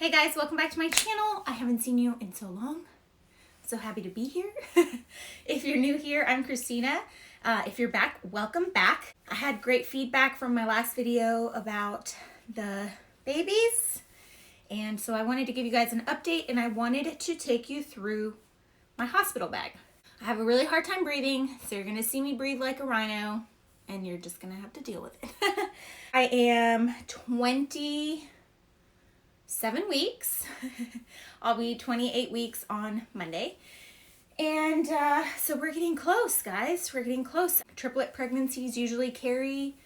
Hey guys, welcome back to my channel. I haven't seen you in so long. So happy to be here. If you're new here, I'm Christina. If you're back, welcome back. I had great feedback from my last video about the babies. And so I wanted to give you guys an update, and I wanted to take you through my hospital bag. I have a really hard time breathing, so you're gonna see me breathe like a rhino, and you're just gonna have to deal with it. I am 27 weeks. I'll be 28 weeks on Monday. And so we're getting close, guys. We're getting close. Triplet pregnancies usually carry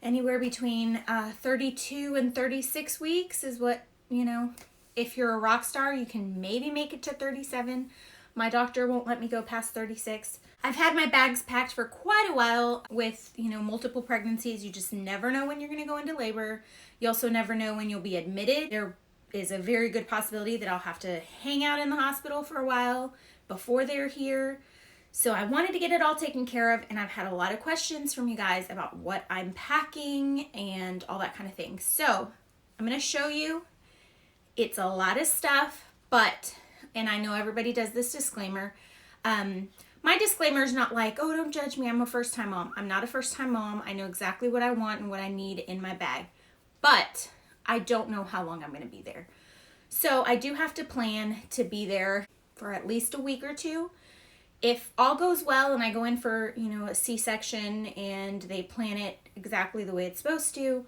anywhere between 32 and 36 weeks is what, you know, if you're a rock star, you can maybe make it to 37. My doctor won't let me go past 36. I've had my bags packed for quite a while with, you know, multiple pregnancies. You just never know when you're going to go into labor. You also never know when you'll be admitted. There is a very good possibility that I'll have to hang out in the hospital for a while before they're here. So I wanted to get it all taken care of, and I've had a lot of questions from you guys about what I'm packing and all that kind of thing. So I'm going to show you. It's a lot of stuff, but, and I know everybody does this disclaimer. My disclaimer is not like, oh, don't judge me, I'm a first-time mom. I'm not a first-time mom. I know exactly what I want and what I need in my bag, but I don't know how long I'm going to be there. So I do have to plan to be there for at least a week or two. If all goes well and I go in for, you know, a C-section and they plan it exactly the way it's supposed to,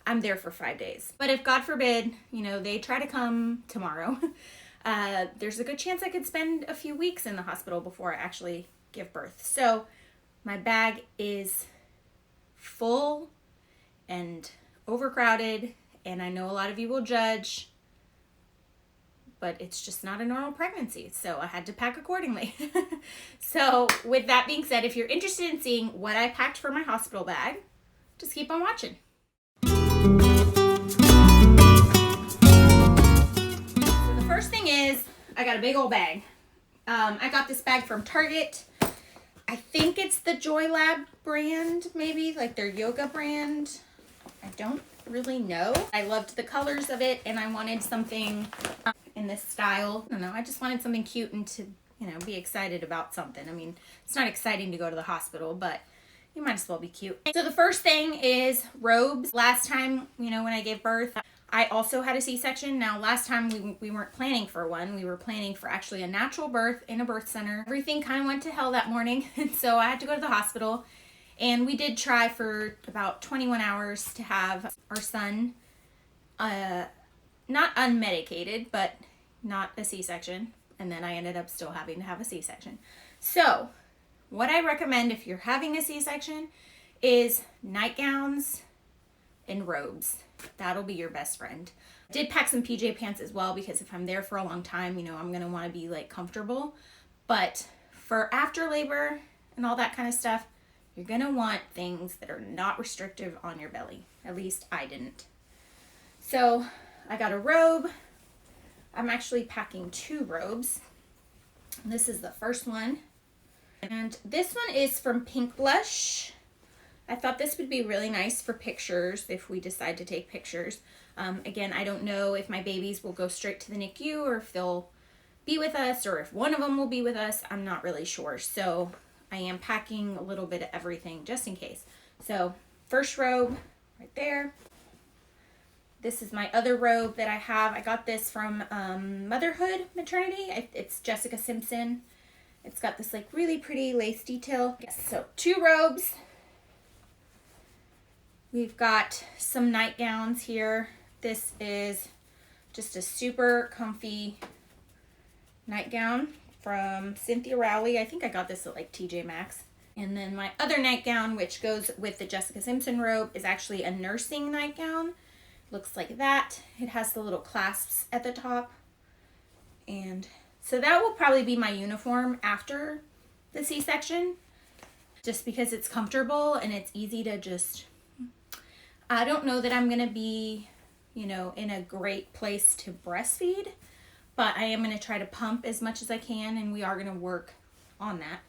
I'm there for 5 days. But if God forbid, you know, they try to come tomorrow, there's a good chance I could spend a few weeks in the hospital before I actually give birth. So my bag is full and overcrowded, and I know a lot of you will judge, but it's just not a normal pregnancy, so I had to pack accordingly. So with that being said, if you're interested in seeing what I packed for my hospital bag, just keep on watching. So the first thing is, I got a big old bag. I got this bag from Target. I think it's the Joy Lab brand, maybe, like their yoga brand. I don't really know. I loved the colors of it, and I wanted something in this style. I don't know, I just wanted something cute and to, you know, be excited about something. I mean, it's not exciting to go to the hospital, but you might as well be cute. So the first thing is robes. Last time, you know, when I gave birth, I also had a C-section. Now, last time we weren't planning for one. We were planning for actually a natural birth in a birth center. Everything kind of went to hell that morning, and so I had to go to the hospital. And we did try for about 21 hours to have our son, not unmedicated, but not a C-section. And then I ended up still having to have a C-section. So what I recommend if you're having a C-section is nightgowns and robes. That'll be your best friend. I did pack some PJ pants as well, because if I'm there for a long time, you know, I'm going to want to be like comfortable. But for after labor and all that kind of stuff, you're going to want things that are not restrictive on your belly. At least I didn't. So I got a robe. I'm actually packing 2 robes. This is the first one. And this one is from Pink Blush. I thought this would be really nice for pictures if we decide to take pictures. Again, I don't know if my babies will go straight to the NICU or if they'll be with us, or if one of them will be with us. I'm not really sure. So I am packing a little bit of everything just in case. So first robe right there. This is my other robe that I have. I got this from Motherhood Maternity. It's Jessica Simpson. It's got this like really pretty lace detail. So 2 robes. We've got some nightgowns here. This is just a super comfy nightgown from Cynthia Rowley. I think I got this at like TJ Maxx. And then my other nightgown, which goes with the Jessica Simpson robe, is actually a nursing nightgown. Looks like that. It has the little clasps at the top. And so that will probably be my uniform after the C-section, just because it's comfortable and it's easy to just, I don't know that I'm going to be, you know, in a great place to breastfeed, but I am going to try to pump as much as I can, and we are going to work on that.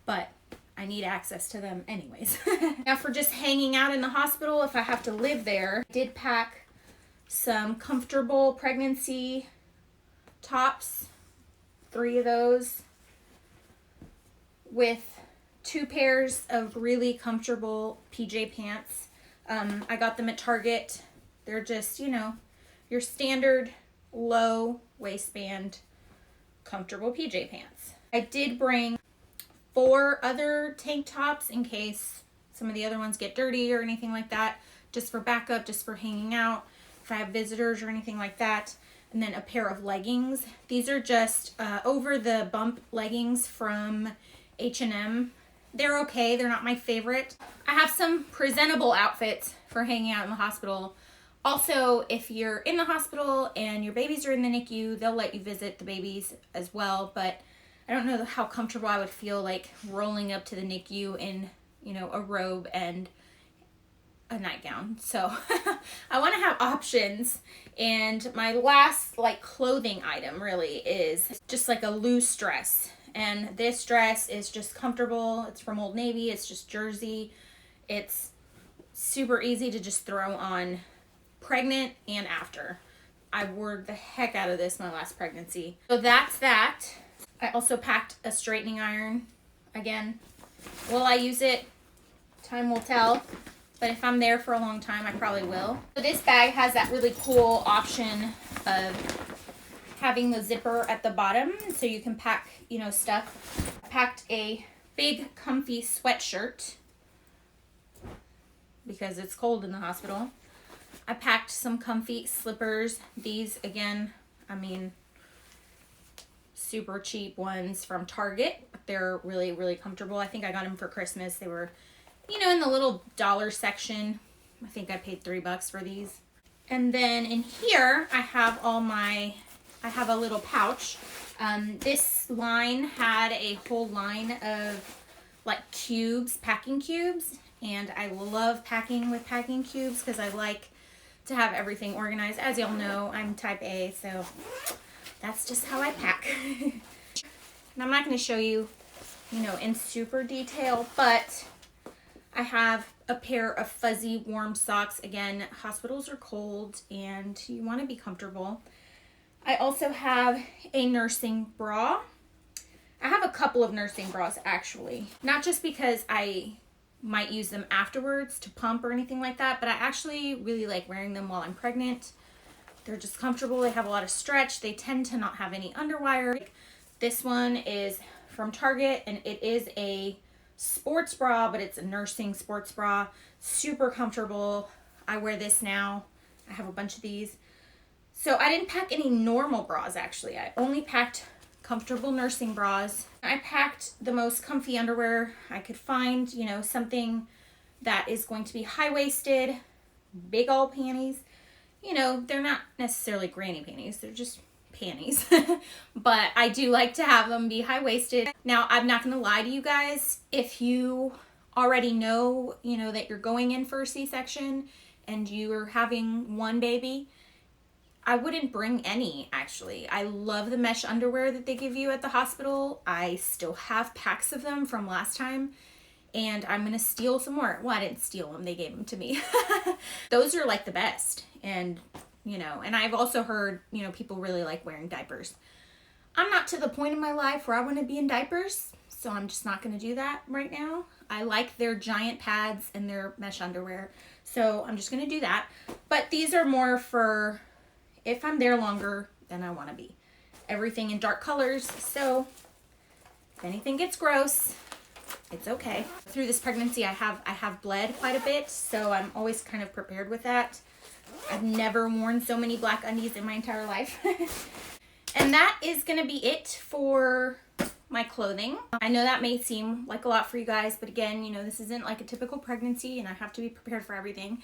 But I need access to them anyways. Now for just hanging out in the hospital, if I have to live there, I did pack some comfortable pregnancy tops, 3 of those, with 2 pairs of really comfortable PJ pants. I got them at Target. They're just, you know, your standard low waistband comfortable PJ pants. I did bring 4 other tank tops in case some of the other ones get dirty or anything like that, just for backup, just for hanging out, if I have visitors or anything like that. And then a pair of leggings. These are just over the bump leggings from H&M. They're okay, they're not my favorite. I have some presentable outfits for hanging out in the hospital. Also, if you're in the hospital and your babies are in the NICU, they'll let you visit the babies as well, but I don't know how comfortable I would feel like rolling up to the NICU in, you know, a robe and a nightgown. So I want to have options. And my last like clothing item really is just like a loose dress. And this dress is just comfortable. It's from Old Navy. It's just jersey. It's super easy to just throw on pregnant and after. I wore the heck out of this my last pregnancy. So that's that. I also packed a straightening iron. Again, will I use it? Time will tell. But if I'm there for a long time, I probably will. So this bag has that really cool option of having the zipper at the bottom so you can pack, you know, stuff. I packed a big comfy sweatshirt because it's cold in the hospital. I packed some comfy slippers. These, again, I mean, super cheap ones from Target. They're really, really comfortable. I think I got them for Christmas. They were, you know, in the little dollar section. I think I paid $3 for these. And then in here, I have I have a little pouch. This line had a whole line of like cubes, packing cubes. And I love packing with packing cubes because I like to have everything organized. As y'all know, I'm type A, so that's just how I pack. And I'm not going to show you, you know, in super detail, but I have a pair of fuzzy warm socks. Again, hospitals are cold and you want to be comfortable. I also have a nursing bra. I have a couple of nursing bras actually, not just because I might use them afterwards to pump or anything like that, but I actually really like wearing them while I'm pregnant. They're just comfortable. They have a lot of stretch. They tend to not have any underwire. This one is from Target and it is a sports bra, but it's a nursing sports bra. Super comfortable. I wear this now. I have a bunch of these. So I didn't pack any normal bras actually. I only packed comfortable nursing bras. I packed the most comfy underwear I could find, you know, something that is going to be high-waisted, big old panties. You know, they're not necessarily granny panties, they're just panties. But I do like to have them be high-waisted. Now, I'm not going to lie to you guys. If you already know, you know, that you're going in for a C-section and you are having one baby, I wouldn't bring any, actually. I love the mesh underwear that they give you at the hospital. I still have packs of them from last time, and I'm going to steal some more. Well, I didn't steal them. They gave them to me. Those are, like, the best. And, you know, and I've also heard, you know, people really like wearing diapers. I'm not to the point in my life where I want to be in diapers, so I'm just not going to do that right now. I like their giant pads and their mesh underwear, so I'm just going to do that. But these are more for if I'm there longer than I want to be. Everything in dark colors, so if anything gets gross, it's okay. Through this pregnancy, I have bled quite a bit, so I'm always kind of prepared with that. I've never worn so many black undies in my entire life. And that is going to be it for my clothing. I know that may seem like a lot for you guys, but again, you know, this isn't like a typical pregnancy and I have to be prepared for everything.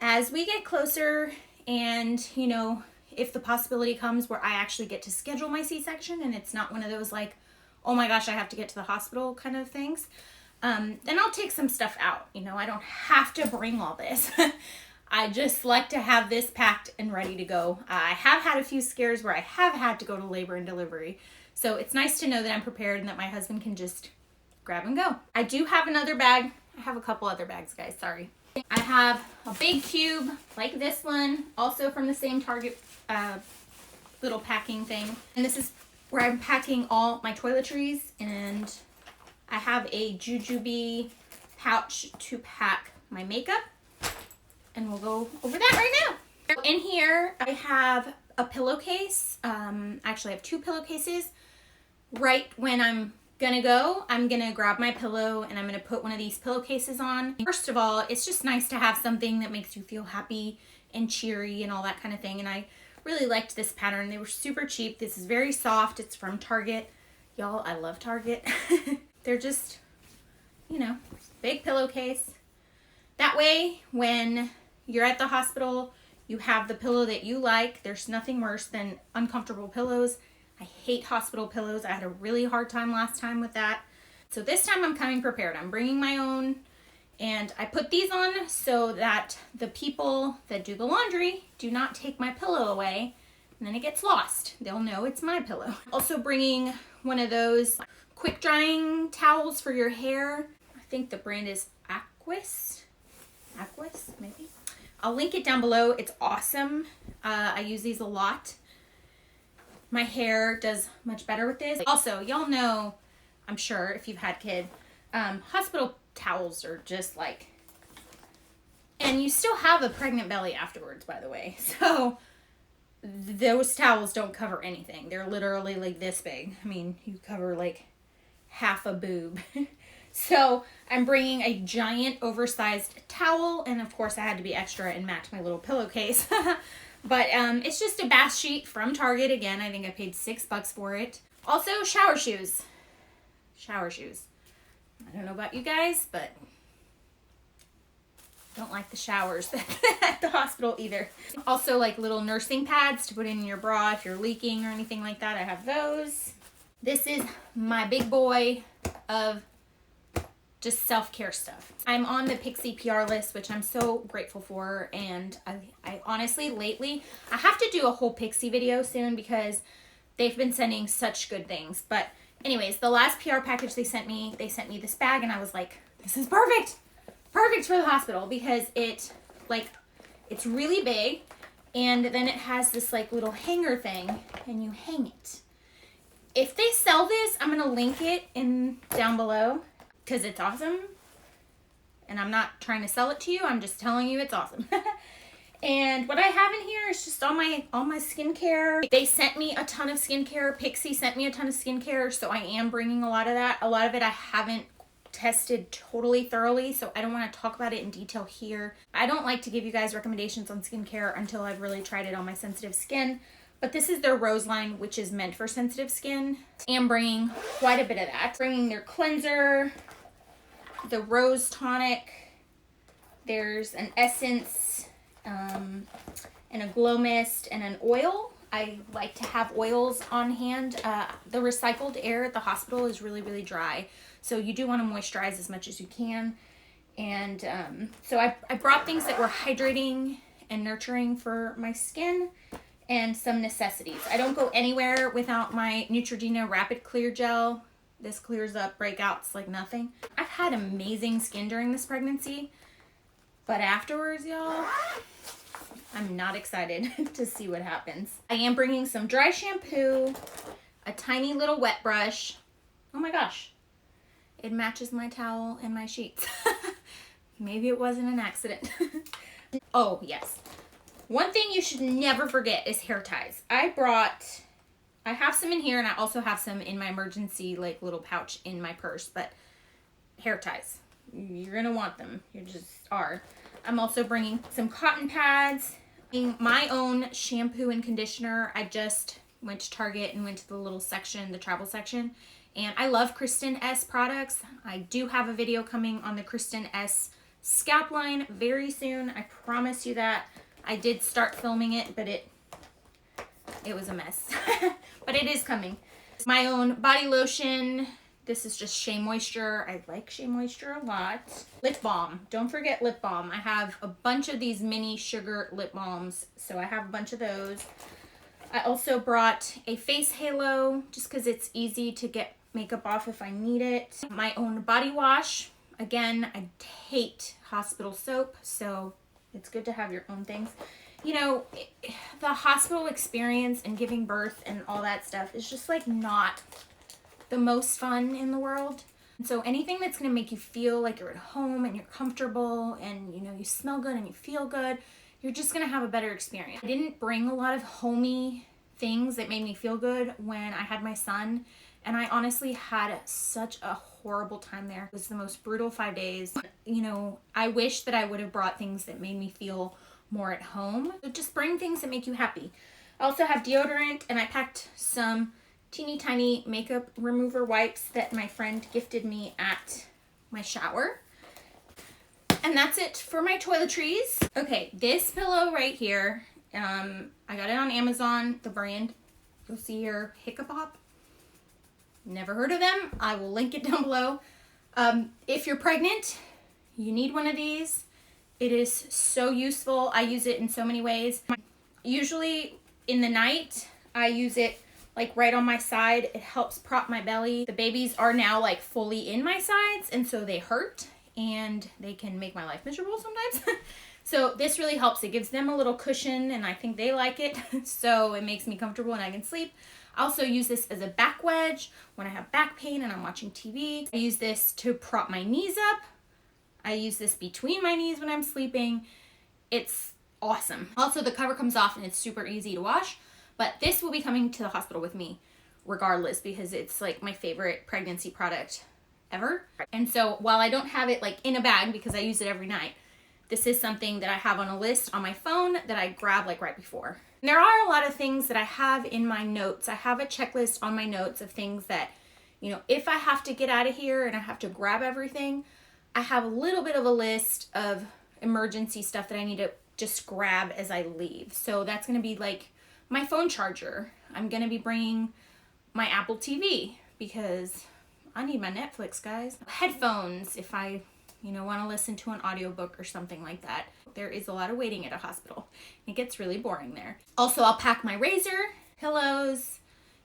As we get closer and, you know, if the possibility comes where I actually get to schedule my C-section and it's not one of those like, oh my gosh, I have to get to the hospital kind of things, then I'll take some stuff out. You know, I don't have to bring all this. I just like to have this packed and ready to go. I have had a few scares where I have had to go to labor and delivery. So it's nice to know that I'm prepared and that my husband can just grab and go. I do have another bag. I have a couple other bags, guys, sorry. I have a big tube like this one, also from the same Target little packing thing. And this is where I'm packing all my toiletries, and I have a jujube pouch to pack my makeup, and we'll go over that right now. In here, I have a pillowcase. Actually, I have 2 pillowcases. Right when I'm gonna grab my pillow and I'm gonna put one of these pillowcases on. First of all, it's just nice to have something that makes you feel happy and cheery and all that kind of thing. And I really liked this pattern. They were super cheap. This is very soft. It's from Target. Y'all, I love Target. They're just, you know, big pillowcase. That way, when you're at the hospital, you have the pillow that you like. There's nothing worse than uncomfortable pillows. I hate hospital pillows. I had a really hard time last time with that. So this time I'm coming prepared. I'm bringing my own, and I put these on so that the people that do the laundry do not take my pillow away and then it gets lost. They'll know it's my pillow. Also bringing one of those quick drying towels for your hair. I think the brand is Aquis, maybe. I'll link it down below. It's awesome. I use these a lot. My hair does much better with this. Also, y'all know, I'm sure if you've had kids, hospital towels are just like, and you still have a pregnant belly afterwards, by the way. So those towels don't cover anything. They're literally like this big. I mean, you cover like half a boob. So I'm bringing a giant oversized towel, and of course I had to be extra and match my little pillowcase. But it's just a bath sheet from Target. Again, I think I paid $6 for it. Also, shower shoes. Shower shoes. I don't know about you guys, but I don't like the showers at the hospital either. Also, like little nursing pads to put in your bra if you're leaking or anything like that. I have those. This is my big boy of just self-care stuff. I'm on the Pixie PR list, which I'm so grateful for, and I honestly lately, I have to do a whole Pixie video soon because they've been sending such good things. But anyways, the last PR package they sent me this bag, and I was like, this is perfect. Perfect for the hospital because it's really big, and then it has this like little hanger thing, and you hang it. If they sell this, I'm gonna link it down below, because it's awesome, and I'm not trying to sell it to you, I'm just telling you it's awesome. And what I have in here is just all my skincare. They sent me a ton of skincare. Pixie sent me a ton of skincare, so I am bringing a lot of that. A lot of it I haven't tested totally thoroughly, so I don't want to talk about it in detail here. I don't like to give you guys recommendations on skincare until I've really tried it on my sensitive skin. But this is their Rose line, which is meant for sensitive skin. I'm bringing quite a bit of that. Bringing their cleanser, the Rose tonic, there's an essence, and a glow mist, and an oil. I like to have oils on hand. The recycled air at the hospital is really, really dry. So you do want to moisturize as much as you can. And so I brought things that were hydrating and nurturing for my skin, and some necessities. I don't go anywhere without my Neutrogena Rapid Clear Gel. This clears up breakouts like nothing. I've had amazing skin during this pregnancy, but afterwards, y'all, I'm not excited to see what happens. I am bringing some dry shampoo, a tiny little wet brush. Oh my gosh, it matches my towel and my sheets. Maybe it wasn't an accident. Oh yes. One thing you should never forget is hair ties. I have some in here, and I also have some in my emergency like little pouch in my purse, but hair ties, you're gonna want them. You just are. I'm also bringing some cotton pads, my own shampoo and conditioner. I just went to Target and went to the little section, the travel section, and I love Kristen S products. I do have a video coming on the Kristen S scalp line very soon. I promise you that. I did start filming it, but it was a mess. But it is coming. My own body lotion. This is just Shea Moisture. I like Shea Moisture a lot. Lip balm. Don't forget lip balm. I have a bunch of these mini sugar lip balms, so I have a bunch of those. I also brought a face halo just because it's easy to get makeup off if I need it. My own body wash. Again, I hate hospital soap, so it's good to have your own things. You know, the hospital experience and giving birth and all that stuff is just like not the most fun in the world. And so anything that's going to make you feel like you're at home and you're comfortable and, you know, you smell good and you feel good, you're just going to have a better experience. I didn't bring a lot of homey things that made me feel good when I had my son, and I honestly had such a horrible time there. It was the most brutal 5 days. You know, I wish that I would have brought things that made me feel more at home. So just bring things that make you happy. I also have deodorant, and I packed some teeny tiny makeup remover wipes that my friend gifted me at my shower. And that's it for my toiletries. Okay, this pillow right here, I got it on Amazon, the brand. You'll see here, Hiccapop. Never heard of them. I will link it down below. If you're pregnant, you need one of these. It is so useful. I use it in so many ways. Usually in the night, I use it like right on my side. It helps prop my belly. The babies are now like fully in my sides, and so they hurt and they can make my life miserable sometimes. So this really helps. It gives them a little cushion, and I think they like it. So it makes me comfortable and I can sleep. I also use this as a back wedge when I have back pain and I'm watching TV. I use this to prop my knees up. I use this between my knees when I'm sleeping. It's awesome. Also, the cover comes off and it's super easy to wash, but this will be coming to the hospital with me regardless because it's like my favorite pregnancy product ever. And so while I don't have it like in a bag because I use it every night, this is something that I have on a list on my phone that I grab like right before. And there are a lot of things that I have in my notes. I have a checklist on my notes of things that, you know, if I have to get out of here and I have to grab everything, I have a little bit of a list of emergency stuff that I need to just grab as I leave. So that's going to be like my phone charger. I'm going to be bringing my Apple TV because I need my Netflix, guys. Headphones if I, you know, want to listen to an audiobook or something like that. There is a lot of waiting at a hospital. It gets really boring there. Also, I'll pack my razor, pillows.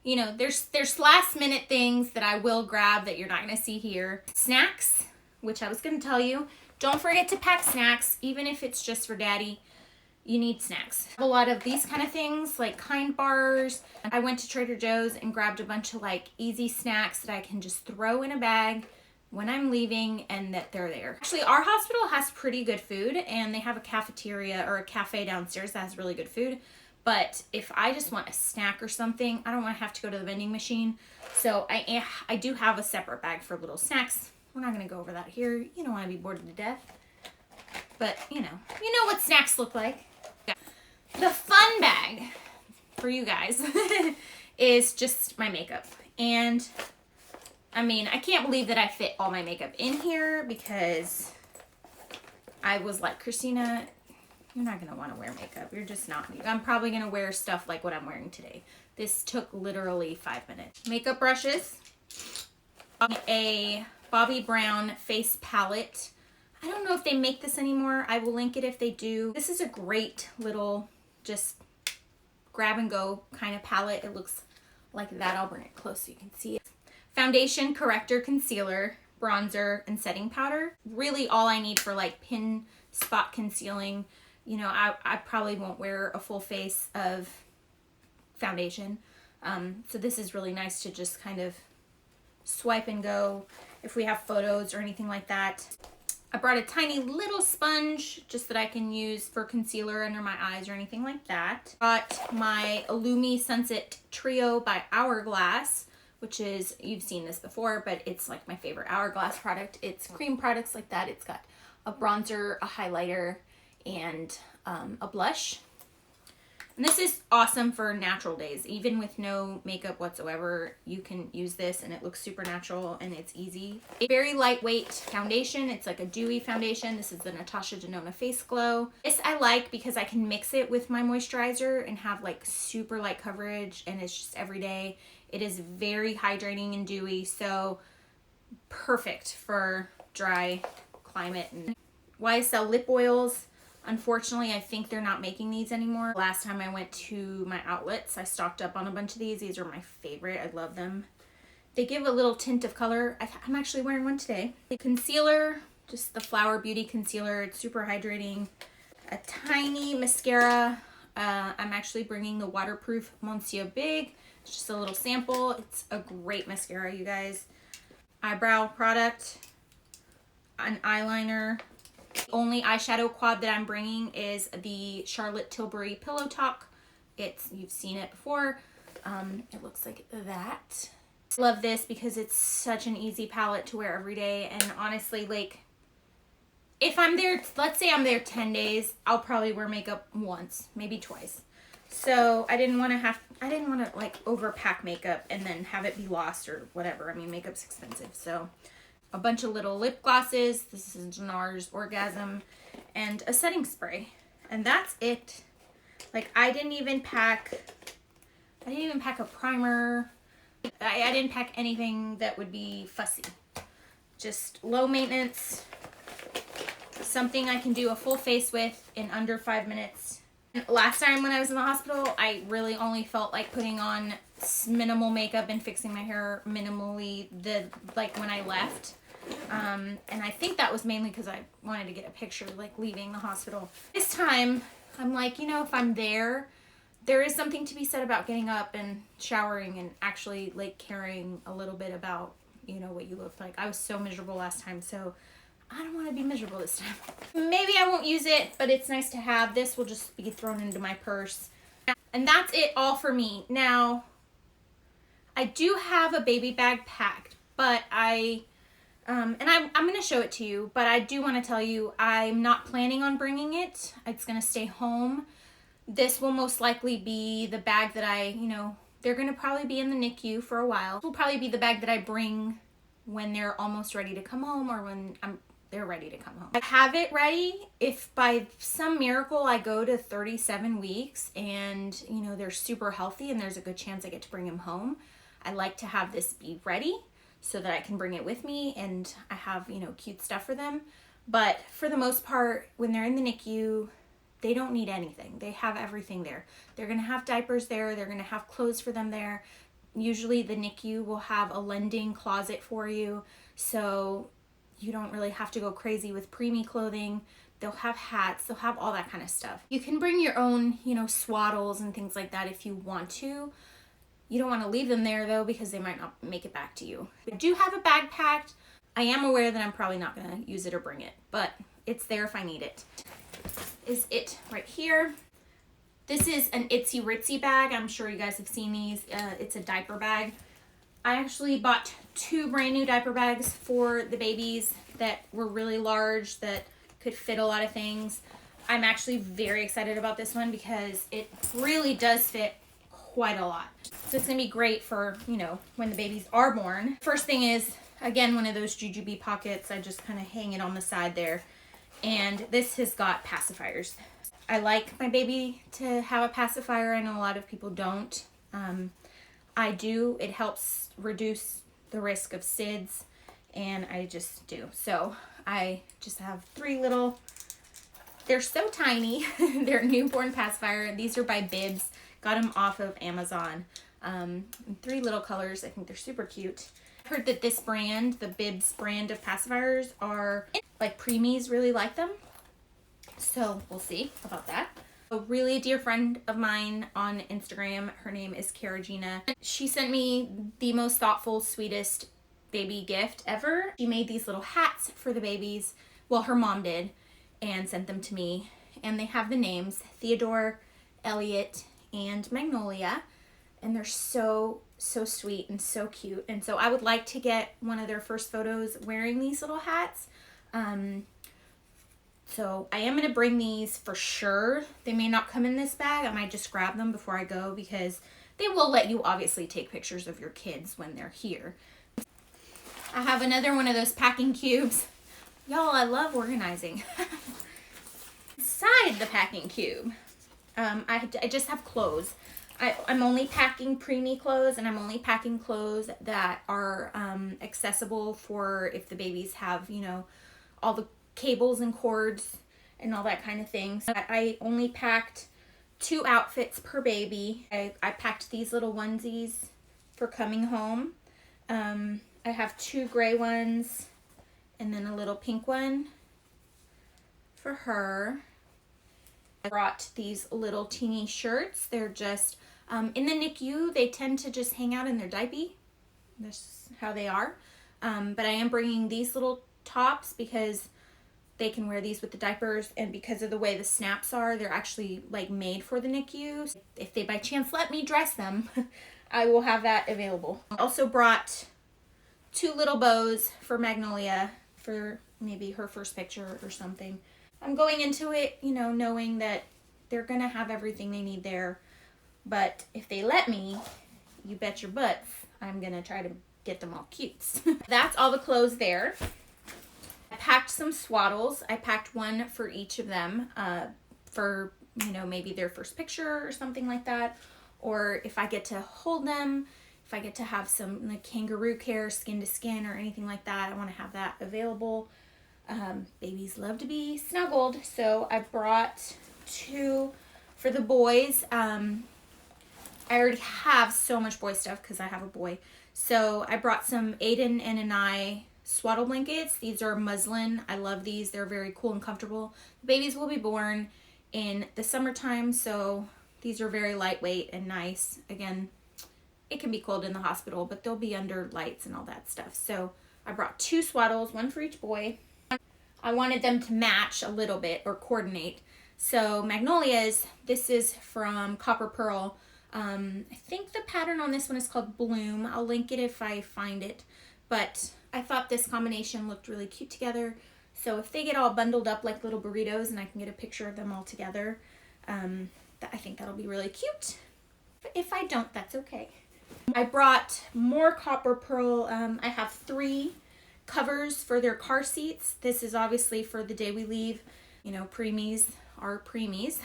You know, there's last minute things that I will grab that you're not going to see here. Snacks, which I was going to tell you. Don't forget to pack snacks, even if it's just for daddy. You need snacks. A lot of these kind of things like Kind bars. I went to Trader Joe's and grabbed a bunch of like easy snacks that I can just throw in a bag when I'm leaving and that they're there. Actually, our hospital has pretty good food and they have a cafeteria or a cafe downstairs that has really good food. But if I just want a snack or something, I don't want to have to go to the vending machine. So I do have a separate bag for little snacks. We're not going to go over that here. You don't want to be bored to death. But, you know what snacks look like. The fun bag for you guys is just my makeup. And I mean, I can't believe that I fit all my makeup in here because I was like, Christina, you're not going to want to wear makeup. You're just not. I'm probably going to wear stuff like what I'm wearing today. This took literally 5 minutes. Makeup brushes. A Bobbi Brown face palette. I don't know if they make this anymore. I will link it if they do. This is a great little just grab and go kind of palette. It looks like that. I'll bring it close so you can see it. Foundation, corrector, concealer, bronzer, and setting powder. Really all I need for like pin spot concealing. You know, I probably won't wear a full face of foundation. So this is really nice to just kind of swipe and go if we have photos or anything like that. I brought a tiny little sponge just that I can use for concealer under my eyes or anything like that. Got my Illumi Sunset Trio by Hourglass, which is, you've seen this before, but it's like my favorite Hourglass product. It's cream products like that. It's got a bronzer, a highlighter, and a blush. And this is awesome for natural days. Even with no makeup whatsoever, you can use this and it looks super natural and it's easy. A very lightweight foundation. It's like a dewy foundation. This is the Natasha Denona Face Glow. This I like because I can mix it with my moisturizer and have like super light coverage, and it's just every day. It is very hydrating and dewy, so perfect for dry climate. And YSL lip oils. Unfortunately, I think they're not making these anymore. Last time I went to my outlets, I stocked up on a bunch of these. These are my favorite. I love them. They give a little tint of color. I'm actually wearing one today. The concealer, just the Flower Beauty Concealer. It's super hydrating. A tiny mascara. I'm actually bringing the waterproof Monsieur Big. It's just a little sample. It's a great mascara, you guys. Eyebrow product. An eyeliner. The only eyeshadow quad that I'm bringing is the Charlotte Tilbury Pillow Talk. You've seen it before. It looks like that. Love this because it's such an easy palette to wear every day. And honestly, like, if I'm there, let's say I'm there 10 days, I'll probably wear makeup once, maybe twice. So I didn't want to like overpack makeup and then have it be lost or whatever. I mean, makeup's expensive. So a bunch of little lip glosses. This is NARS Orgasm, and a setting spray. And that's it. Like, I didn't even pack a primer. I didn't pack anything that would be fussy. Just low maintenance. Something I can do a full face with in under 5 minutes. Last time when I was in the hospital, I really only felt like putting on minimal makeup and fixing my hair minimally when I left. And I think that was mainly because I wanted to get a picture like leaving the hospital. This time, I'm like, if I'm there is something to be said about getting up and showering and actually like caring a little bit about, what you look like. I was so miserable last time, so I don't want to be miserable this time. Maybe I won't use it, but it's nice to have. This will just be thrown into my purse. And that's it all for me. Now, I do have a baby bag packed, but I'm going to show it to you, but I do want to tell you I'm not planning on bringing it. It's going to stay home. This will most likely be the bag that they're going to probably be in the NICU for a while. This will probably be the bag that I bring when they're almost ready to come home or when they're ready to come home. I have it ready if by some miracle I go to 37 weeks and, they're super healthy and there's a good chance I get to bring them home. I like to have this be ready so that I can bring it with me and I have, cute stuff for them. But for the most part, when they're in the NICU, they don't need anything. They have everything there. They're going to have diapers there. They're going to have clothes for them there. Usually the NICU will have a lending closet for you, so you don't really have to go crazy with preemie clothing. They'll have hats. They'll have all that kind of stuff. You can bring your own, swaddles and things like that if you want to. You don't want to leave them there, though, because they might not make it back to you. I do have a bag packed. I am aware that I'm probably not going to use it or bring it, but it's there if I need it. Is it right here. This is an Itsy Ritzy bag. I'm sure you guys have seen these. It's a diaper bag. I actually bought 2 brand new diaper bags for the babies that were really large, that could fit a lot of things. I'm actually very excited about this one because it really does fit quite a lot. So it's gonna be great for, when the babies are born. First thing is, again, one of those jujube pockets. I just kind of hang it on the side there. And this has got pacifiers. I like my baby to have a pacifier. I know a lot of people don't. I do. It helps reduce the risk of SIDS, and I just do. So I just have 3 little, they're so tiny. They're newborn pacifier. These are by Bibs. Got them off of Amazon. 3 little colors. I think they're super cute. I heard that this brand, the Bibs brand of pacifiers, are like preemies really like them. So we'll see about that. A really dear friend of mine on Instagram, her name is Cara Gina. She sent me the most thoughtful, sweetest baby gift ever. She made these little hats for the babies. Well, her mom did, and sent them to me. And they have the names Theodore, Elliot, and Magnolia. And they're so sweet and so cute. And so I would like to get one of their first photos wearing these little hats. So I am going to bring these for sure. They may not come in this bag. I might just grab them before I go because they will let you obviously take pictures of your kids when they're here. I have another one of those packing cubes. Y'all, I love organizing. Inside the packing cube, I just have clothes. I'm only packing preemie clothes, and I'm only packing clothes that are accessible for if the babies have, all the cables and cords and all that kind of thing. So I only packed 2 outfits per baby. I packed these little onesies for coming home. I have 2 gray ones and then a little pink one for her. I brought these little teeny shirts. They're just, in the NICU, they tend to just hang out in their diaper. That's how they are. But I am bringing these little tops because they can wear these with the diapers, and because of the way the snaps are, they're actually like made for the NICU. If they by chance let me dress them, I will have that available. I also brought 2 little bows for Magnolia for maybe her first picture or something. I'm going into it, you know, knowing that they're gonna have everything they need there, but if they let me, you bet your butts I'm gonna try to get them all cutes. That's all the clothes there. I packed some swaddles. I packed one for each of them for, you know, maybe their first picture or something like that. Or if I get to hold them, if I get to have some like kangaroo care, skin to skin or anything like that, I want to have that available. Babies love to be snuggled. So I brought 2 for the boys. I already have so much boy stuff because I have a boy. So I brought some Aden Anais Swaddle blankets. These are muslin. I love these. They're very cool and comfortable. The babies will be born in the summertime, so these are very lightweight and nice. Again, it can be cold in the hospital, but they'll be under lights and all that stuff. So I brought 2 swaddles, one for each boy. I wanted them to match a little bit or coordinate. So Magnolia's, this is from Copper Pearl. I think the pattern on this one is called Bloom. I'll link it if I find it. But I thought this combination looked really cute together. So if they get all bundled up like little burritos and I can get a picture of them all together, I think that'll be really cute. But if I don't, that's okay. I brought more Copper Pearl. I have 3 covers for their car seats. This is obviously for the day we leave. You know, preemies are preemies.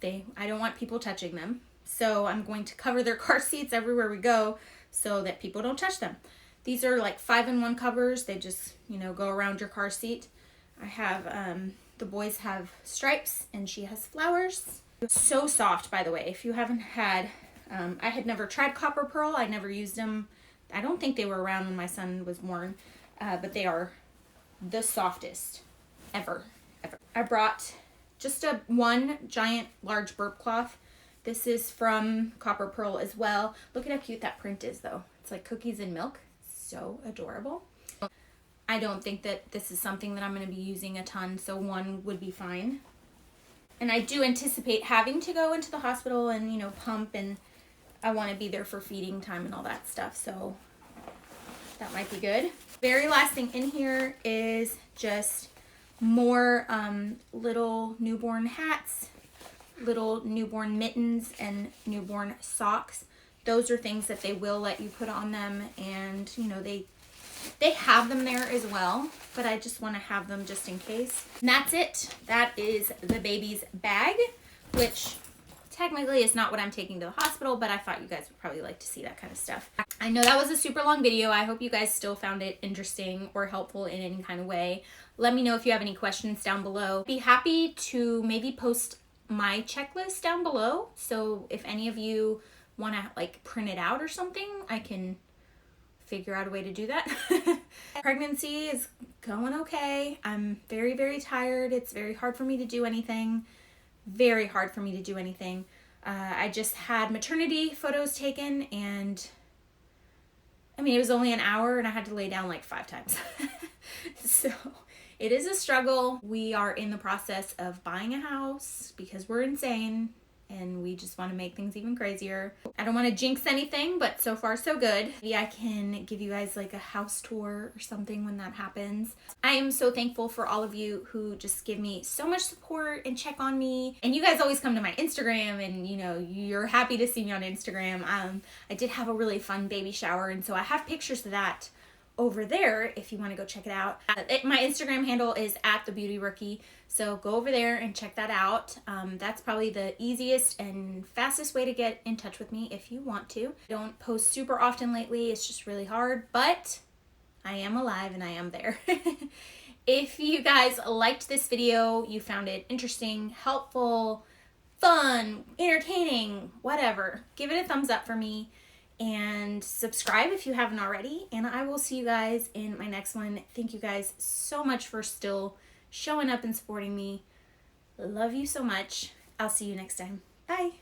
I don't want people touching them. So I'm going to cover their car seats everywhere we go so that people don't touch them. These are like 5-in-1 covers. They just, you know, go around your car seat. I have, the boys have stripes and she has flowers. So soft, by the way. If you haven't had, I had never tried Copper Pearl. I never used them. I don't think they were around when my son was born, but they are the softest ever. I brought just one giant large burp cloth. This is from Copper Pearl as well. Look at how cute that print is though. It's like cookies and milk. So adorable. I don't think that this is something that I'm going to be using a ton, so one would be fine. And I do anticipate having to go into the hospital and, you know, pump, and I want to be there for feeding time and all that stuff, so that might be good. Very last thing in here is just more little newborn hats, little newborn mittens, and newborn socks. Those are things that they will let you put on them, and you know, they have them there as well, but I just want to have them just in case. And that's it. That is the baby's bag, which technically is not what I'm taking to the hospital, but I thought you guys would probably like to see that kind of stuff. I know that was a super long video. I hope you guys still found it interesting or helpful in any kind of way. Let me know if you have any questions down below. Be happy to maybe post my checklist down below, so if any of you want to like print it out or something, I can figure out a way to do that. Pregnancy is going okay. I'm very, very tired. It's very hard for me to do anything. Very hard for me to do anything. I just had maternity photos taken, and I mean, it was only an hour and I had to lay down like 5 times. So it is a struggle. We are in the process of buying a house because we're insane and we just want to make things even crazier. I don't want to jinx anything, but so far so good. Maybe I can give you guys like a house tour or something when that happens. I am so thankful for all of you who just give me so much support and check on me. And you guys always come to my Instagram and, you know, you're happy to see me on Instagram. I did have a really fun baby shower, and so I have pictures of that over there if you want to go check it out. My Instagram handle is @thebeautyrookie, so go over there and check that out. That's probably the easiest and fastest way to get in touch with me if you want to. I don't post super often lately, it's just really hard, but I am alive and I am there. If you guys liked this video, you found it interesting, helpful, fun, entertaining, whatever, give it a thumbs up for me. and subscribe if you haven't already. And I will see you guys in my next one. Thank you guys so much for still showing up and supporting me. Love you so much. I'll see you next time. Bye.